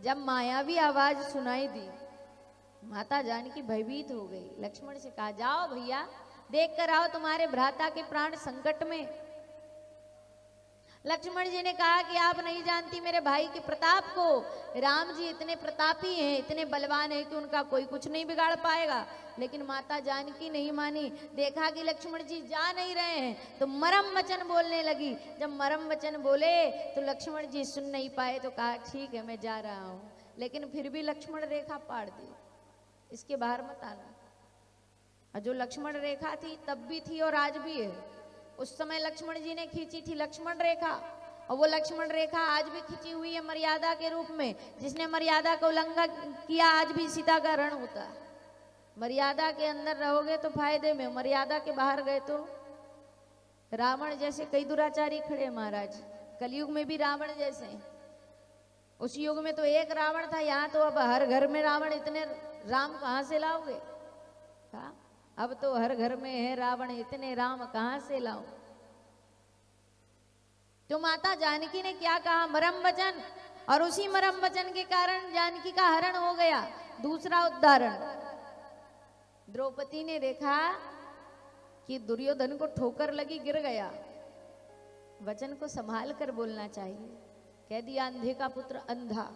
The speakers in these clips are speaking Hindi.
जब मायावी आवाज सुनाई दी, माता जानकी भयभीत हो गई। लक्ष्मण से कहा, जाओ भैया देख कर आओ तुम्हारे भ्राता के प्राण संकट में। लक्ष्मण जी ने कहा कि आप नहीं जानती मेरे भाई के प्रताप को। राम जी इतने प्रतापी हैं, इतने बलवान हैं कि उनका कोई कुछ नहीं बिगाड़ पाएगा। लेकिन माता जानकी नहीं मानी। देखा कि लक्ष्मण जी जा नहीं रहे हैं तो मरम वचन बोलने लगी। जब मरम वचन बोले तो लक्ष्मण जी सुन नहीं पाए तो कहा, ठीक है मैं जा रहा हूं, लेकिन फिर भी लक्ष्मण रेखा पाड़ दी, इसके बाहर मत आना। और जो लक्ष्मण रेखा थी तब भी थी और आज भी है। उस समय लक्ष्मण जी ने खींची थी लक्ष्मण रेखा, और वो लक्ष्मण रेखा आज भी खींची हुई है मर्यादा के रूप में। जिसने मर्यादा का उल्लंघन किया आज भी सीता का रण होता है। मर्यादा के अंदर रहोगे तो फायदे में, मर्यादा के बाहर गए तो रावण जैसे कई दुराचारी खड़े महाराज। कलयुग में भी रावण जैसे। उस युग में तो एक रावण था, यहाँ तो अब हर घर में रावण। इतने राम कहाँ से लाओगे? अब तो हर घर में है रावण, इतने राम कहां से लाऊं? तो माता जानकी ने क्या कहा? मरम वचन, और उसी मरम वचन के कारण जानकी का हरण हो गया। दूसरा उदाहरण, द्रौपदी ने देखा कि दुर्योधन को ठोकर लगी, गिर गया। वचन को संभाल कर बोलना चाहिए। कह दिया अंधे का पुत्र अंधा।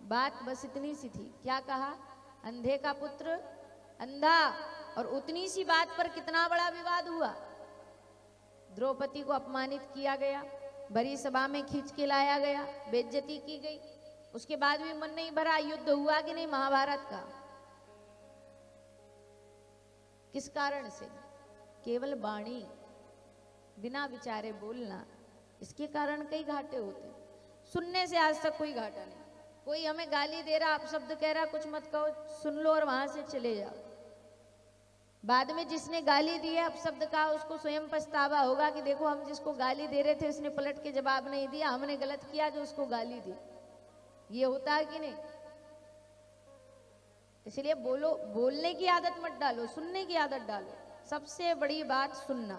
बात बस इतनी सी थी। क्या कहा? अंधे का पुत्र अंधा। और उतनी सी बात पर कितना बड़ा विवाद हुआ। द्रौपदी को अपमानित किया गया, बड़ी सभा में खींच के लाया गया, बेइज्जती की गई। उसके बाद भी मन नहीं भरा। युद्ध हुआ कि नहीं महाभारत का? किस कारण से? केवल वाणी, बिना विचारे बोलना, इसके कारण कई घाटे होते हैं। सुनने से आज तक कोई घाटा नहीं। कोई हमें गाली दे रहा, अपशब्द कह रहा, कुछ मत कहो, सुन लो और वहां से चले जाओ। बाद में जिसने गाली दी है, अपशब्द कहा, उसको स्वयं पछतावा होगा कि देखो हम जिसको गाली दे रहे थे उसने पलट के जवाब नहीं दिया, हमने गलत किया जो उसको गाली दी। ये होता है कि नहीं? इसलिए बोलो, बोलने की आदत मत डालो, सुनने की आदत डालो। सबसे बड़ी बात सुनना।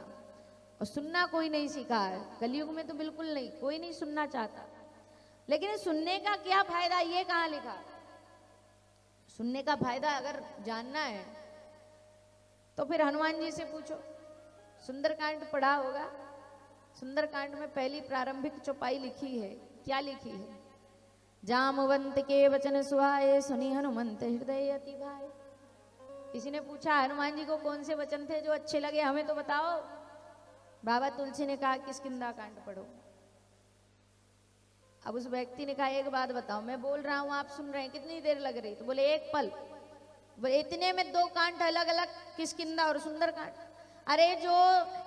और सुनना कोई नहीं सीखा है कलयुग में, तो बिल्कुल नहीं, कोई नहीं सुनना चाहता। लेकिन सुनने का क्या फायदा, ये कहाँ लिखा? सुनने का फायदा अगर जानना है तो फिर हनुमान जी से पूछो। सुंदरकांड पढ़ा होगा। सुंदरकांड में पहली प्रारंभिक चौपाई लिखी है। क्या लिखी है? जामवंत के वचन सुहाए, सुनी हनुमंत हृदय अति भाए। किसी ने पूछा हनुमान जी को कौन से वचन थे जो अच्छे लगे, हमें तो बताओ। बाबा तुलसी ने कहा किष्किंधा कांड पढ़ो। अब उस व्यक्ति ने कहा एक बात बताओ, मैं बोल रहा हूं आप सुन रहे हैं, कितनी देर लग रही? तो बोले एक पल। इतने में दो कांड अलग अलग, किष्किंधा और सुंदरकांड। अरे जो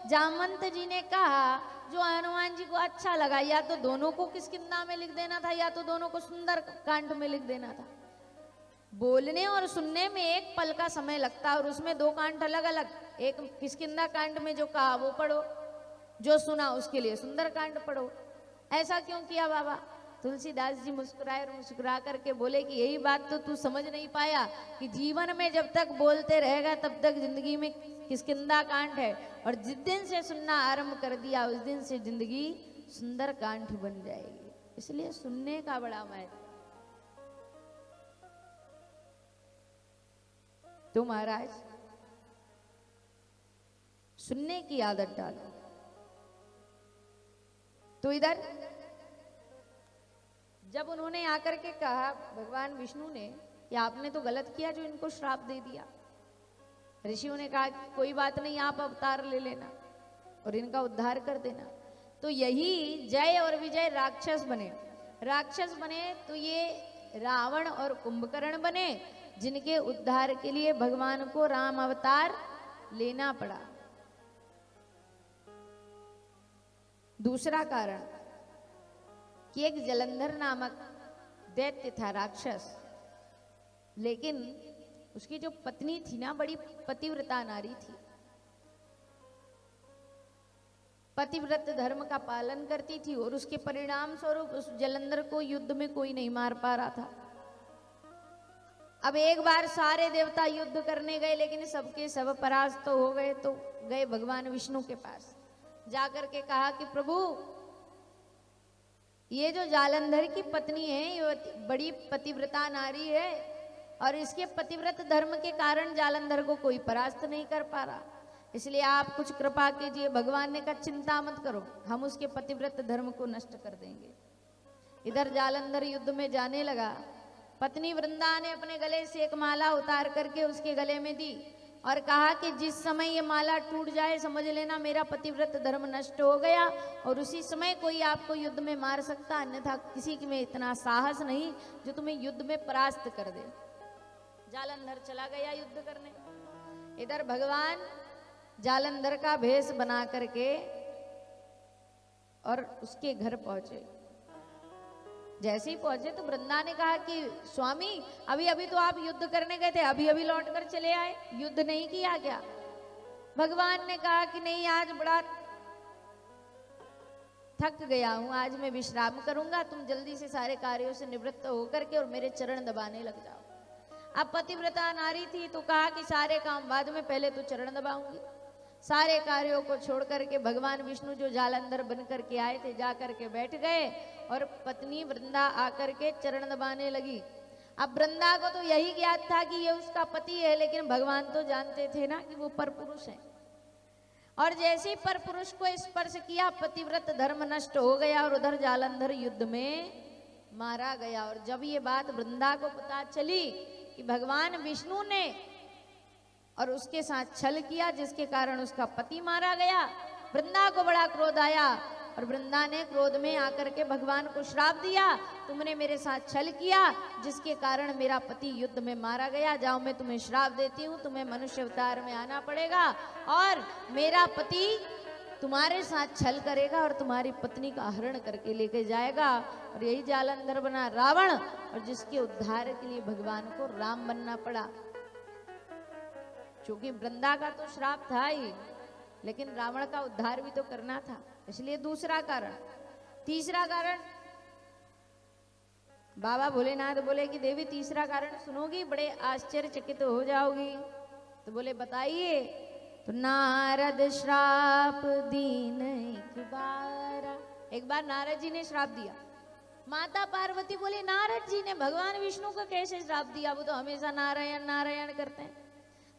जामवंत जी ने कहा, जो हनुमान जी को अच्छा लगा, या तो दोनों को किष्किंधा में लिख देना था या तो दोनों को सुंदरकांड में लिख देना था। बोलने और सुनने में एक पल का समय लगता है और उसमें दो कांड अलग अलग। एक किष्किंधा कांड में जो कहा वो पढ़ो, जो सुना उसके लिए सुंदरकांड पढ़ो। ऐसा क्यों किया बाबा? तुलसीदास जी मुस्कुराए और मुस्कुरा करके बोले कि यही बात तो तू समझ नहीं पाया कि जीवन में जब तक बोलते रहेगा तब तक जिंदगी में किष्किंधा कांड है, और जिस दिन से सुनना आरंभ कर दिया उस दिन से जिंदगी सुंदर कांड बन जाएगी। इसलिए सुनने का बड़ा महत्व। तो महाराज सुनने की आदत डालो। तो इधर जब उन्होंने आकर के कहा भगवान विष्णु ने कि आपने तो गलत किया जो इनको श्राप दे दिया, ऋषियों ने कहा कि कोई बात नहीं, आप अवतार ले लेना और इनका उद्धार कर देना। तो यही जय और विजय राक्षस बने। राक्षस बने तो ये रावण और कुंभकर्ण बने, जिनके उद्धार के लिए भगवान को राम अवतार लेना पड़ा। दूसरा कारण कि एक जलंधर नामक दैत्य था, राक्षस, लेकिन उसकी जो पत्नी थी ना, बड़ी पतिव्रता नारी थी। पतिव्रत धर्म का पालन करती थी और उसके परिणाम स्वरूप उस जलंधर को युद्ध में कोई नहीं मार पा रहा था। अब एक बार सारे देवता युद्ध करने गए, लेकिन सबके सब परास्त हो गए। तो गए भगवान विष्णु के पास, जाकर के कहा कि प्रभु ये जो जालंधर की पत्नी है ये बड़ी पतिव्रता नारी है, और इसके पतिव्रत धर्म के कारण जालंधर को कोई परास्त नहीं कर पा रहा। इसलिए आप कुछ कृपा कीजिए। भगवान ने कहा चिंता मत करो, हम उसके पतिव्रत धर्म को नष्ट कर देंगे। इधर जालंधर युद्ध में जाने लगा। पत्नी वृंदा ने अपने गले से एक माला उतार करके उसके गले में दी और कहा कि जिस समय ये माला टूट जाए समझ लेना मेरा पतिव्रत धर्म नष्ट हो गया, और उसी समय कोई आपको युद्ध में मार सकता, अन्यथा किसी में इतना साहस नहीं जो तुम्हें युद्ध में परास्त कर दे। जालंधर चला गया युद्ध करने। इधर भगवान जालंधर का भेष बना करके और उसके घर पहुंचे। जैसे ही पहुंचे तो वृंदा ने कहा कि स्वामी अभी अभी तो आप युद्ध करने गए थे, अभी अभी लौट कर चले आए, युद्ध नहीं किया क्या? भगवान ने कहा कि नहीं, आज बड़ा थक गया हूं, आज मैं विश्राम करूंगा, तुम जल्दी से सारे कार्यों से निवृत्त होकर के और मेरे चरण दबाने लग जाओ। अब पतिव्रता नारी थी तो कहा कि सारे काम बाद में, पहले तो चरण दबाऊंगी। सारे कार्यों को छोड़ करके भगवान विष्णु जो जालंधर बन करके आए थे जा करके बैठ गए और पत्नी वृंदा आकर के चरण दबाने लगी। अब वृंदा को तो यही ज्ञात था कि ये उसका पति है, लेकिन भगवान तो जानते थे ना कि वो परपुरुष है। और जैसे ही परपुरुष को स्पर्श किया पतिव्रत धर्म नष्ट हो गया और उधर जालंधर युद्ध में मारा गया। और जब ये बात वृंदा को पता चली कि भगवान विष्णु ने और उसके साथ छल किया जिसके कारण उसका पति मारा गया, वृंदा को बड़ा क्रोध आया और वृंदा ने क्रोध में आकर के भगवान को श्राप दिया, तुमने मेरे साथ छल किया जिसके कारण मेरा पति युद्ध में मारा गया, जाओ मैं तुम्हें श्राप देती हूँ, तुम्हें मनुष्य अवतार में आना पड़ेगा और मेरा पति तुम्हारे साथ छल करेगा और तुम्हारी पत्नी का हरण करके लेके जाएगा। और यही जालंधर बना रावण, और जिसके उद्धार के लिए भगवान को राम बनना पड़ा। क्योंकि वृंदा का तो श्राप था ही, लेकिन रावण का उद्धार भी तो करना था, इसलिए दूसरा कारण। तीसरा कारण बाबा भोलेनाथ बोले कि देवी तीसरा कारण सुनोगी, बड़े आश्चर्यचकित हो जाओगी। तो बोले बताइए। तो नारद श्राप दीन एक बार नारद जी ने श्राप दिया। माता पार्वती बोली नारद जी ने भगवान विष्णु को कैसे श्राप दिया, वो तो हमेशा नारायण नारायण करते हैं।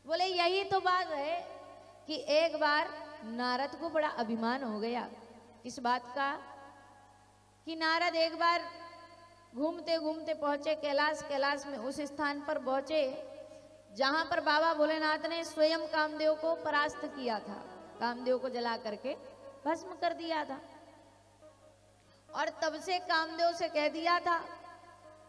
बोले यही तो बात है कि एक बार नारद को बड़ा अभिमान हो गया इस बात का कि नारद एक बार घूमते घूमते पहुंचे कैलाश। कैलाश में उस स्थान पर पहुंचे जहां पर बाबा भोलेनाथ ने स्वयं कामदेव को परास्त किया था, कामदेव को जला करके भस्म कर दिया था। और तब से कामदेव से कह दिया था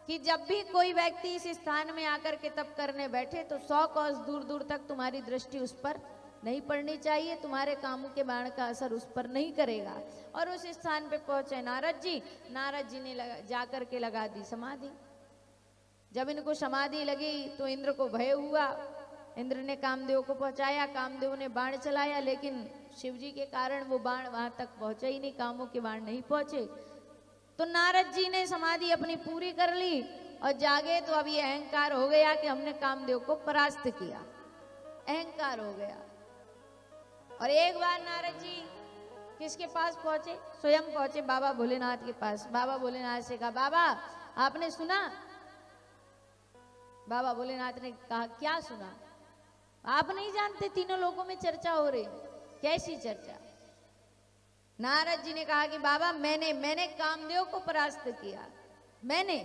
कि जब भी कोई व्यक्ति इस स्थान में आकर के तप करने बैठे तो 100 कोस दूर दूर तक तुम्हारी दृष्टि उस पर नहीं पड़नी चाहिए, तुम्हारे कामों के बाण का असर उस पर नहीं करेगा। और उस स्थान पे पहुंचे नारद जी ने जा करके लगा दी समाधि। जब इनको समाधि लगी तो इंद्र को भय हुआ, इंद्र ने कामदेव को पहुंचाया, कामदेव ने बाण चलाया, लेकिन शिव जी के कारण वो बाण वहां तक पहुंचे ही नहीं, कामों के बाण नहीं पहुंचे। तो नारद जी ने समाधि अपनी पूरी कर ली और जागे तो अब ये अहंकार हो गया कि हमने कामदेव को परास्त किया, अहंकार हो गया। और एक बार नारद जी किसके पास पहुंचे? स्वयं पहुंचे बाबा भोलेनाथ के पास। बाबा भोलेनाथ से कहा बाबा आपने सुना? बाबा भोलेनाथ ने कहा क्या सुना? आप नहीं जानते तीनों लोगों में चर्चा हो रही। कैसी चर्चा? नारद जी ने कहा कि बाबा मैंने कामदेव को परास्त किया, मैंने।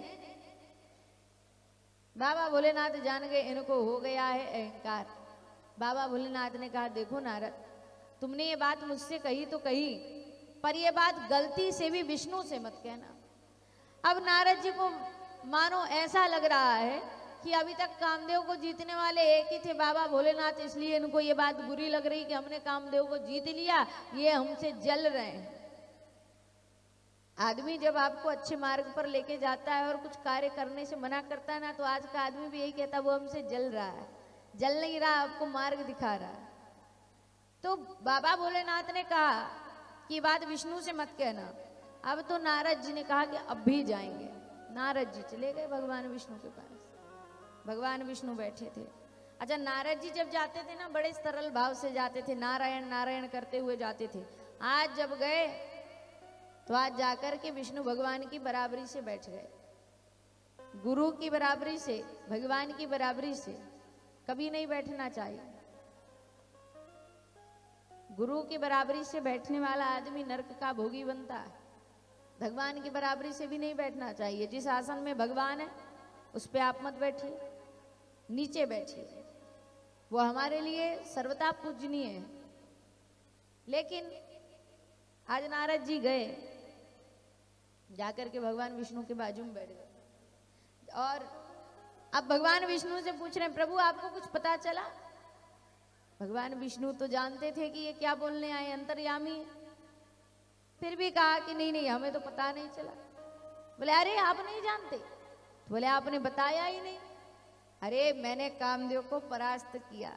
बाबा भोलेनाथ जान गए इनको हो गया है अहंकार। बाबा भोलेनाथ ने कहा देखो नारद, तुमने ये बात मुझसे कही तो कही, पर ये बात गलती से भी विष्णु से मत कहना। अब नारद जी को मानो ऐसा लग रहा है कि अभी तक कामदेव को जीतने वाले एक ही थे बाबा भोलेनाथ, इसलिए इनको ये बात बुरी लग रही कि हमने कामदेव को जीत लिया, ये हमसे जल रहे हैं। आदमी जब आपको अच्छे मार्ग पर लेके जाता है और कुछ कार्य करने से मना करता है ना, तो आज का आदमी भी यही कहता है वो हमसे जल रहा है, जल नहीं रहा, आपको मार्ग दिखा रहा है। तो बाबा भोलेनाथ ने कहा कि बात विष्णु से मत कहना। अब तो नारद जी ने कहा कि अब भी जाएंगे। नारद जी चले गए भगवान विष्णु के पास। भगवान विष्णु बैठे थे। अच्छा, नारद जी जब जाते थे ना बड़े सरल भाव से जाते थे, नारायण नारायण करते हुए जाते थे। आज जब गए तो आज जाकर के विष्णु भगवान की बराबरी से बैठ गए, गुरु की बराबरी से, भगवान की बराबरी से कभी नहीं बैठना चाहिए। गुरु की बराबरी से बैठने वाला आदमी नरक का भोगी बनता है। भगवान की बराबरी से भी नहीं बैठना चाहिए। जिस आसन में भगवान है उस पे आप मत बैठिए, नीचे बैठिए, वो हमारे लिए सर्वथा पूजनीय है। लेकिन आज नारद जी गए, जाकर के भगवान विष्णु के बाजू में बैठ गए और अब भगवान विष्णु से पूछ रहे हैं, प्रभु आपको कुछ पता चला? भगवान विष्णु तो जानते थे कि ये क्या बोलने आए, अंतर्यामी है, फिर भी कहा कि नहीं नहीं हमें तो पता नहीं चला। बोले अरे आप नहीं जानते? तो बोले आपने बताया ही नहीं। अरे मैंने कामदेव को परास्त किया।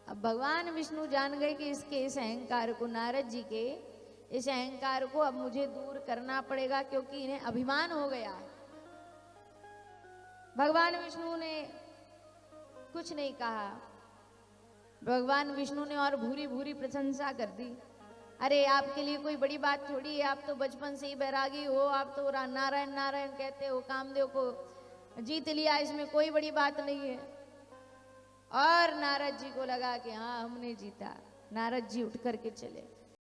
अब भगवान विष्णु जान गए कि इसके इस अहंकार को, नारद जी के इस अहंकार को अब मुझे दूर करना पड़ेगा, क्योंकि इन्हें अभिमान हो गया है। भगवान विष्णु ने कुछ नहीं कहा। भगवान विष्णु ने और भूरी भूरी प्रशंसा कर दी। अरे आपके लिए कोई बड़ी बात थोड़ी है, आप तो बचपन से ही बैरागी हो, आप तो नारायण नारायण कहते हो, कामदेव को जीत लिया, इसमें कोई बड़ी बात नहीं है। और नारद जी को लगा कि हाँ हमने जीता। नारद जी उठ करके चले।